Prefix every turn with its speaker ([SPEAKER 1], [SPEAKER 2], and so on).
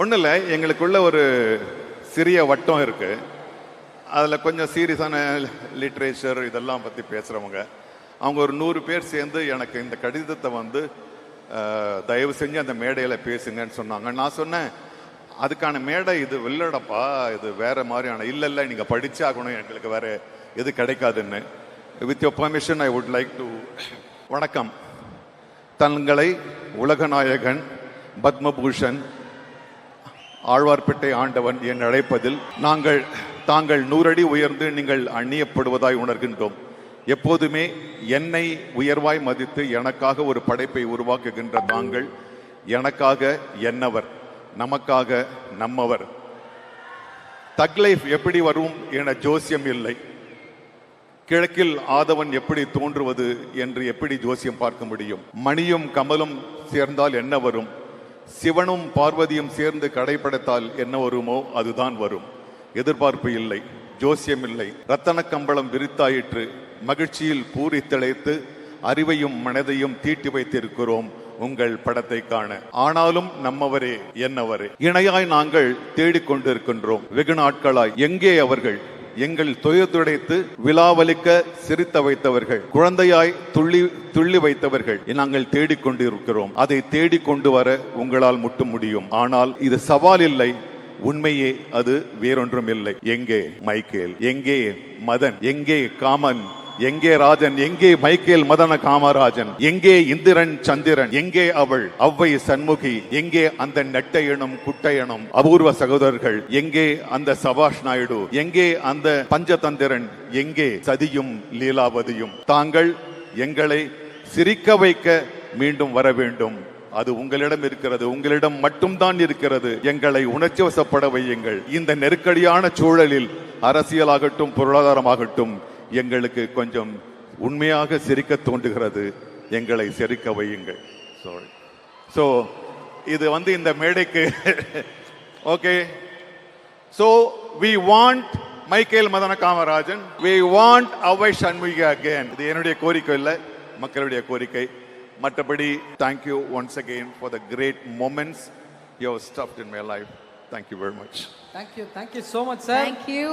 [SPEAKER 1] ஒன்றும் இல்லை, எங்களுக்குள்ள ஒரு சிறிய வட்டம் இருக்கு. அதில் கொஞ்சம் சீரியஸான லிட்ரேச்சர் இதெல்லாம் பற்றி பேசுகிறவங்க. அவங்க ஒரு 100 பேர் சேர்ந்து எனக்கு இந்த கடிதத்தை தயவு செஞ்சு அந்த மேடையில் பேசுங்கன்னு சொன்னாங்க. நான் சொன்னேன், அதுக்கான மேடை இது இல்லடப்பா, இது வேற மாதிரியான. இல்லை நீங்கள் படிச்சாகணும், எங்களுக்கு வேற எது கிடைக்காதுன்னு. With your permission I would like to. வணக்கம். தங்களை உலகநாயகன், பத்மபூஷன், ஆழ்வார்பேட்டை ஆண்டவன் என் அழைப்பதில் தாங்கள் 100 அடி உயர்ந்து நீங்கள் அந்நியப்படுவதாய் உணர்கின்றோம். எப்போதுமே என்னை உயர்வாய் மதித்து எனக்காக ஒரு படைப்பை உருவாக்குகின்ற தாங்கள் எனக்காக என்னவர், நமக்காக நம்மவர். தக் லைஃப் எப்படி வரும் என ஜோசியம் இல்லை. கிழக்கில் ஆதவன் எப்படி தோன்றுவது என்று எப்படி ஜோசியம் பார்க்க முடியும்? மணியும் கமலும் சேர்ந்தால் என்ன வரும்? சிவனும் பார்வதியும் சேர்ந்து கடைப்படைத்தால் என்ன வருமோ அதுதான் வரும். எதிர்பார்ப்பு இல்லை, ஜோசியம் இல்லை. ரத்தன கம்பளம் விரித்தாயிற்று, மகிழ்ச்சியில் பூரி திளைத்து அறிவையும் மனதையும் தீட்டி வைத்திருக்கிறோம் உங்கள் படத்தை காண. ஆனாலும் நம்மவரே என்னவரே இணையாய் நாங்கள் தேடிக்கொண்டிருக்கின்றோம். வெகு நாட்களாய் எங்கே அவர்கள்? எங்கள் துயதுடைத்து விழாவலிக்க சிரித்த வைத்தவர்கள், குழந்தையாய் துள்ளி வைத்தவர்கள் நாங்கள் தேடிக்கொண்டிருக்கிறோம். அதை தேடிக்கொண்டு வர உங்களால் மட்டும் முடியும். ஆனால் இது சவால் இல்லை, உண்மையே அது வேறொன்றும் இல்லை. எங்கே மைக்கேல்? எங்கே மதன்? எங்கே காமன்? எங்கே ராஜன்? எங்கே மைக்கேல் மதன காமராஜன்? எங்கே இந்திரன் சந்திரன்? எங்கே அவள் அவ்வை சண்முகி? எங்கே அந்த நெட்டையனும் குட்டையனும் அபூர்வ சகோதரர்கள்? எங்கே அந்த சபாஷ் நாயுடு? எங்கே அந்த பஞ்சதந்திரன்? எங்கே சதியும் லீலாவதியும்? தாங்கள் எங்களை சிரிக்க வைக்க மீண்டும் வர வேண்டும். அது உங்களிடம் இருக்கிறது, உங்களிடம் மட்டும்தான் இருக்கிறது. எங்களை உணர்ச்சி வசப்பட வையுங்கள். இந்த நெருக்கடியான சூழலில் அரசியலாகட்டும் பொருளாதாரமாகட்டும் எங்களுக்கு கொஞ்சம் உண்மையாக சிரிக்க தோன்றுகிறது. எங்களை சிரிக்க வையுங்கள். சோ இது இந்த மேடைக்கு okay. So we want Michael Madana Kamarajan, we want Avvai Shanmughi again. இது என்னுடைய கோரிக்கை இல்லை, மக்களுடைய கோரிக்கை. மற்றபடி thank you once again for the great moments you have stuffed in my life. Thank you very much.
[SPEAKER 2] Thank you so much, sir.
[SPEAKER 3] Thank you.